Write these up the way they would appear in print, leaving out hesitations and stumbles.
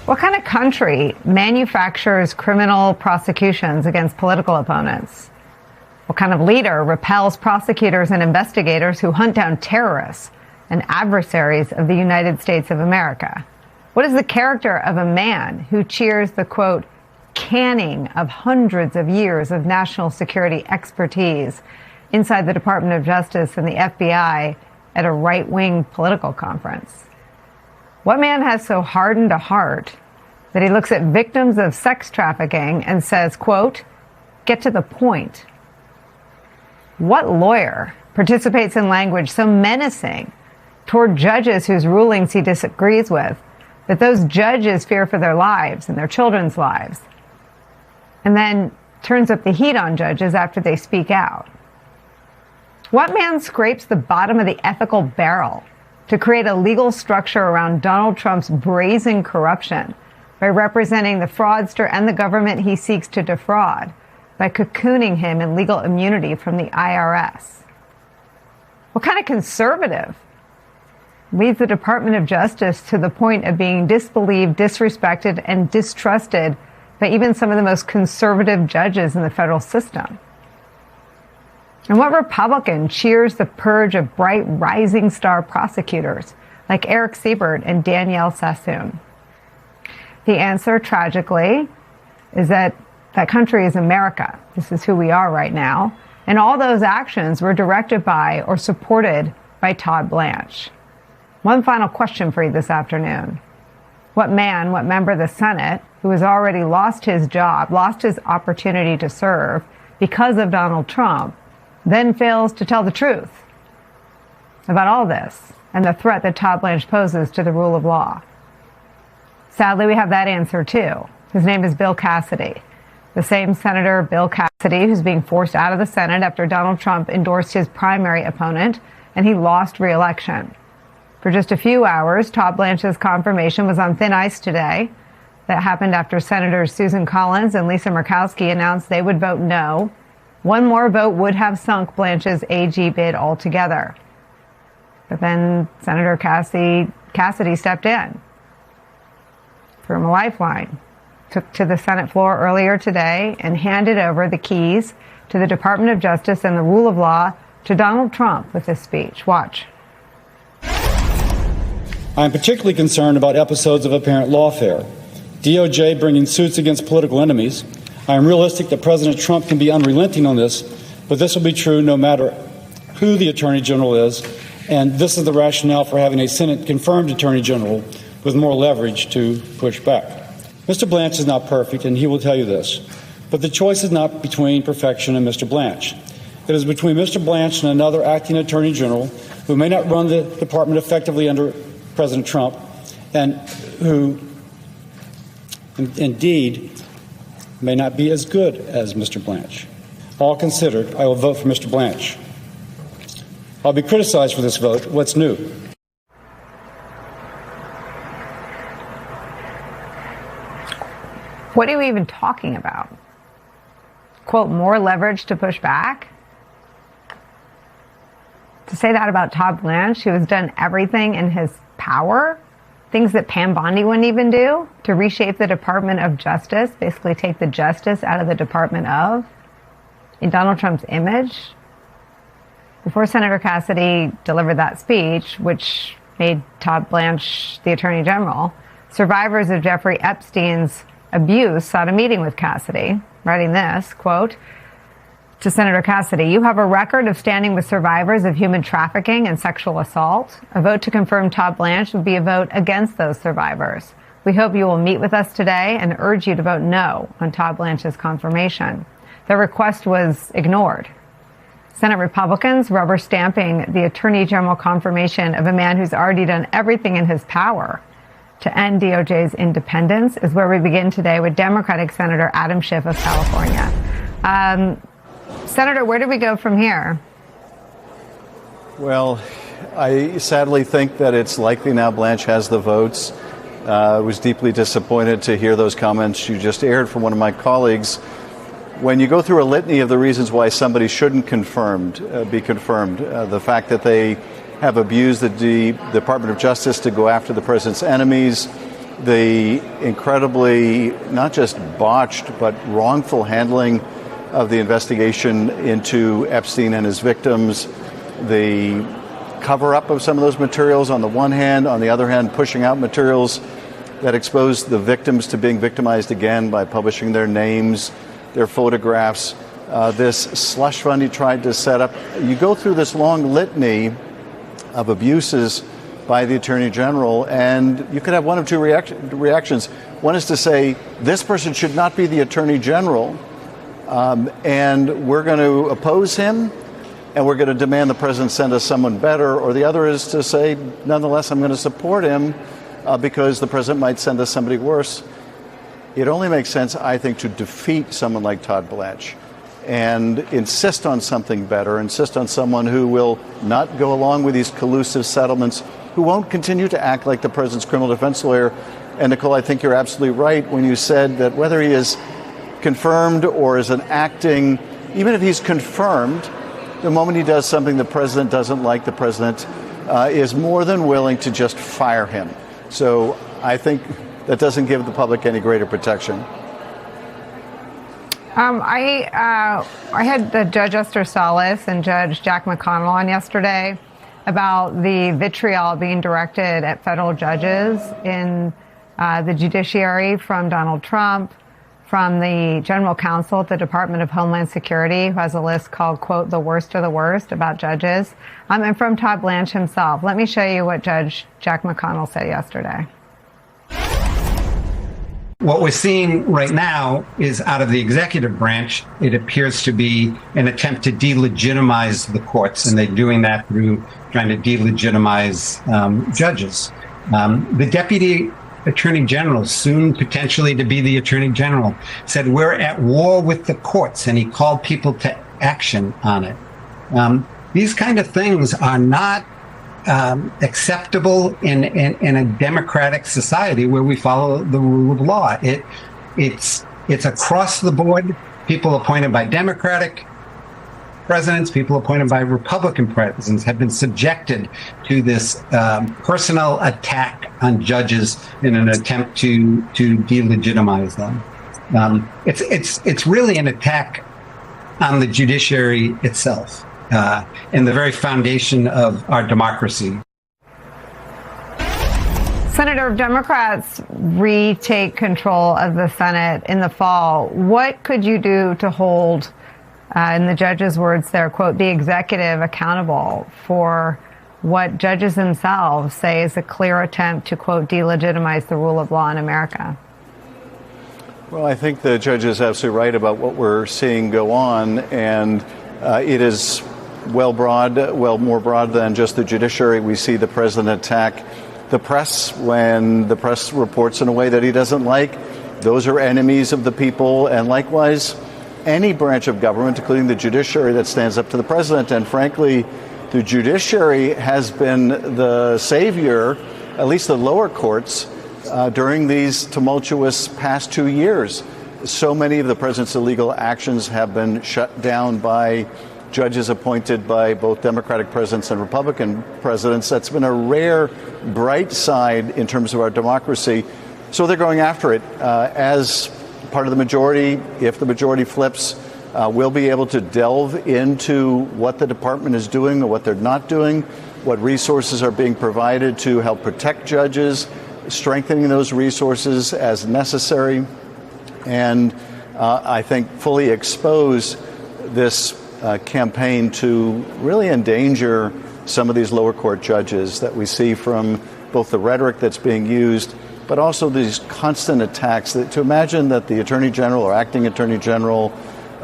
What kind of country manufactures criminal prosecutions against political opponents? What kind of leader repels prosecutors and investigators who hunt down terrorists and adversaries of the United States of America? What is the character of a man who cheers the, quote, canning of hundreds of years of national security expertise inside the Department of Justice and the FBI at a right-wing political conference? What man has so hardened a heart that he looks at victims of sex trafficking and says, quote, get to the point? What lawyer participates in language so menacing toward judges whose rulings he disagrees with that those judges fear for their lives and their children's lives, and then turns up the heat on judges after they speak out? What man scrapes the bottom of the ethical barrel to create a legal structure around Donald Trump's brazen corruption by representing the fraudster and the government he seeks to defraud by cocooning him in legal immunity from the IRS? What kind of conservative leads the Department of Justice to the point of being disbelieved, disrespected, and distrusted by even some of the most conservative judges in the federal system? And what Republican cheers the purge of bright rising star prosecutors like Eric Siebert and Danielle Sassoon? The answer, tragically, is that that country is America. This is who we are right now. And all those actions were directed by or supported by Todd Blanche. One final question for you this afternoon. What man, what member of the Senate, who has already lost his job, lost his opportunity to serve because of Donald Trump, then fails to tell the truth about all this and the threat that Todd Blanche poses to the rule of law? Sadly, we have that answer, too. His name is Bill Cassidy, the same Senator Bill Cassidy who's being forced out of the Senate after Donald Trump endorsed his primary opponent and he lost re-election. For just a few hours, Todd Blanche's confirmation was on thin ice today. That happened after Senators Susan Collins and Lisa Murkowski announced they would vote no. One more vote would have sunk Blanche's AG bid altogether. But then Senator Cassidy stepped in, threw him a lifeline, took to the Senate floor earlier today and handed over the keys to the Department of Justice and the rule of law to Donald Trump with this speech. Watch. I'm particularly concerned about episodes of apparent lawfare, DOJ bringing suits against political enemies. I am realistic that President Trump can be unrelenting on this, but this will be true no matter who the Attorney General is, and this is the rationale for having a Senate-confirmed Attorney General with more leverage to push back. Mr. Blanche is not perfect, and he will tell you this, but the choice is not between perfection and Mr. Blanche. It is between Mr. Blanche and another acting Attorney General who may not run the department effectively under President Trump, and who indeed may not be as good as Mr. Blanche. All considered, I will vote for Mr. Blanche. I'll be criticized for this vote. What's new? What are we even talking about? Quote, more leverage to push back? To say that about Todd Blanche, who has done everything in his power, things that Pam Bondi wouldn't even do, to reshape the Department of Justice, basically take the justice out of the Department of, in Donald Trump's image. Before Senator Cassidy delivered that speech, which made Todd Blanche the Attorney General, survivors of Jeffrey Epstein's abuse sought a meeting with Cassidy, writing this, quote, to Senator Cassidy, you have a record of standing with survivors of human trafficking and sexual assault. A vote to confirm Todd Blanche would be a vote against those survivors. We hope you will meet with us today and urge you to vote no on Todd Blanche's confirmation. The request was ignored. Senate Republicans rubber stamping the Attorney General confirmation of a man who's already done everything in his power to end DOJ's independence is where we begin today with Democratic Senator Adam Schiff of California. Senator, where do we go from here? Well, I sadly think that it's likely now Blanche has the votes. I was deeply disappointed to hear those comments you just aired from one of my colleagues. When you go through a litany of the reasons why somebody shouldn't be confirmed, the fact that they have abused the Department of Justice to go after the president's enemies, the incredibly not just botched but wrongful handling of the investigation into Epstein and his victims, the cover-up of some of those materials on the one hand, on the other hand, pushing out materials that exposed the victims to being victimized again by publishing their names, their photographs, this slush fund he tried to set up. You go through this long litany of abuses by the Attorney General, and you could have one of two reactions. One is to say, this person should not be the Attorney General, and we're going to oppose him, and we're going to demand the president send us someone better. Or the other is to say, nonetheless, I'm going to support him because the president might send us somebody worse. It only makes sense, I think, to defeat someone like Todd Blanche and insist on something better, insist on someone who will not go along with these collusive settlements, who won't continue to act like the president's criminal defense lawyer. And Nicole, I think you're absolutely right when you said that whether he is confirmed or is an acting, even if he's confirmed, the moment he does something the president doesn't like, the president is more than willing to just fire him. So I think that doesn't give the public any greater protection. I had the Judge Esther Salas and Judge Jack McConnell on yesterday about the vitriol being directed at federal judges in the judiciary from Donald Trump, from the general counsel at the Department of Homeland Security, who has a list called, quote, the worst of the worst about judges, and from Todd Blanche himself. Let me show you what Judge Jack McConnell said yesterday. What we're seeing right now is out of the executive branch, it appears to be an attempt to delegitimize the courts, and they're doing that through trying to delegitimize judges. The deputy attorney general, soon potentially to be the attorney general, said we're at war with the courts, and he called people to action on it. These kind of things are not acceptable in a democratic society where we follow the rule of law. It's across the board. People appointed by Democratic presidents, people appointed by Republican presidents have been subjected to this personal attack on judges in an attempt to delegitimize them. It's really an attack on the judiciary itself. And the very foundation of our democracy. Senator, if Democrats retake control of the Senate in the fall, what could you do to hold, in the judge's words there, quote, the executive accountable for what judges themselves say is a clear attempt to, quote, delegitimize the rule of law in America? Well, I think the judge is absolutely right about what we're seeing go on, and it is more broad than just the judiciary. We see the president attack the press when the press reports in a way that he doesn't like. Those are enemies of the people, and likewise, any branch of government, including the judiciary, that stands up to the president. And frankly, the judiciary has been the savior, at least the lower courts, during these tumultuous past 2 years. So many of the president's illegal actions have been shut down by judges appointed by both Democratic presidents and Republican presidents. That's been a rare bright side in terms of our democracy. So they're going after it. As part of the majority, if the majority flips, we'll be able to delve into what the department is doing or what they're not doing, what resources are being provided to help protect judges, strengthening those resources as necessary, and I think fully expose this campaign to really endanger some of these lower court judges that we see from both the rhetoric that's being used, but also these constant attacks. To imagine that the attorney general or acting attorney general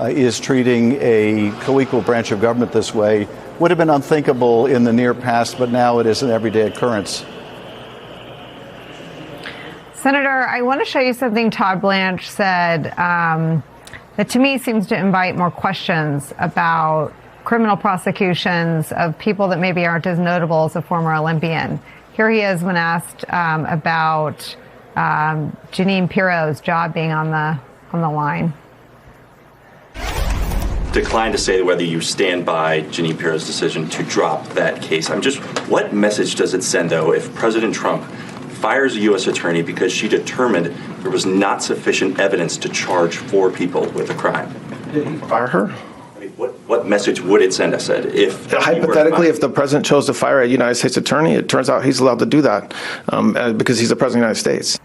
is treating a co-equal branch of government this way would have been unthinkable in the near past, but now it is an everyday occurrence. Senator, I want to show you something Todd Blanche said that to me seems to invite more questions about criminal prosecutions of people that maybe aren't as notable as a former Olympian. Here he is when asked about Jeanine Pirro's job being on the line. Declined to say whether you stand by Jeanine Pirro's decision to drop that case. What message does it send, though, if President Trump fires a U.S. attorney because she determined there was not sufficient evidence to charge 4 people with a crime. Did he fire her? I mean, what message would it send, I said, if... Hypothetically, if the president chose to fire a United States attorney, it turns out he's allowed to do that because he's the president of the United States.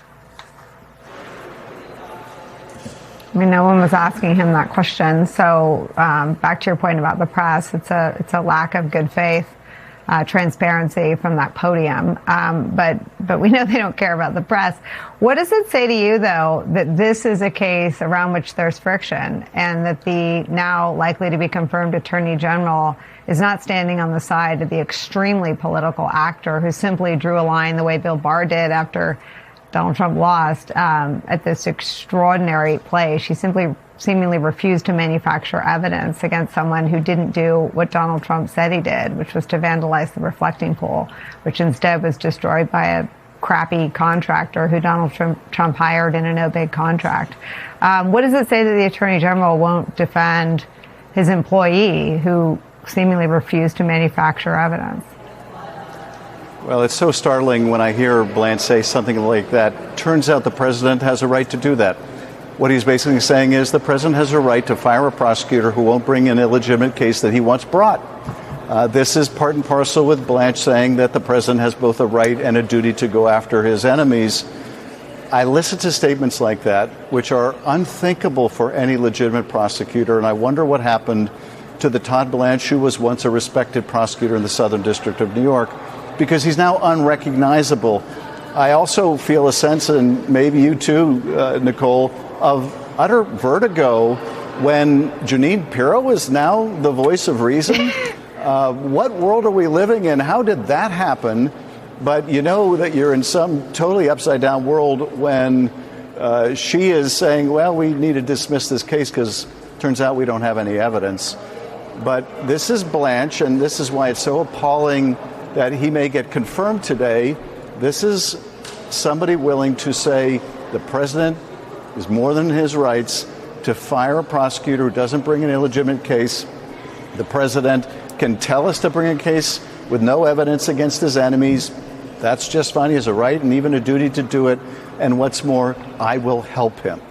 I mean, no one was asking him that question. So back to your point about the press, it's a lack of good faith, transparency from that podium. But we know they don't care about the press. What does it say to you, though, that this is a case around which there's friction and that the now likely to be confirmed Attorney General is not standing on the side of the extremely political actor who simply drew a line the way Bill Barr did after Donald Trump lost at this extraordinary play? She simply seemingly refused to manufacture evidence against someone who didn't do what Donald Trump said he did, which was to vandalize the reflecting pool, which instead was destroyed by a crappy contractor who Donald Trump hired in a no-bid contract. What does it say that the Attorney General won't defend his employee who seemingly refused to manufacture evidence? Well, it's so startling when I hear Blanche say something like that. Turns out the president has a right to do that. What he's basically saying is the president has a right to fire a prosecutor who won't bring an illegitimate case that he wants brought. This is part and parcel with Blanche saying that the president has both a right and a duty to go after his enemies. I listen to statements like that, which are unthinkable for any legitimate prosecutor, and I wonder what happened to the Todd Blanche who was once a respected prosecutor in the Southern District of New York, because he's now unrecognizable. I also feel a sense, and maybe you too, Nicole, of utter vertigo when Jeanine Pirro is now the voice of reason. What world are we living in? How did that happen? But you know that you're in some totally upside down world when she is saying, well, we need to dismiss this case because it turns out we don't have any evidence. But this is Blanche, and this is why it's so appalling that he may get confirmed today. This is somebody willing to say the president is more than his rights to fire a prosecutor who doesn't bring an illegitimate case. The president can tell us to bring a case with no evidence against his enemies. That's just fine. He has a right and even a duty to do it. And what's more, I will help him.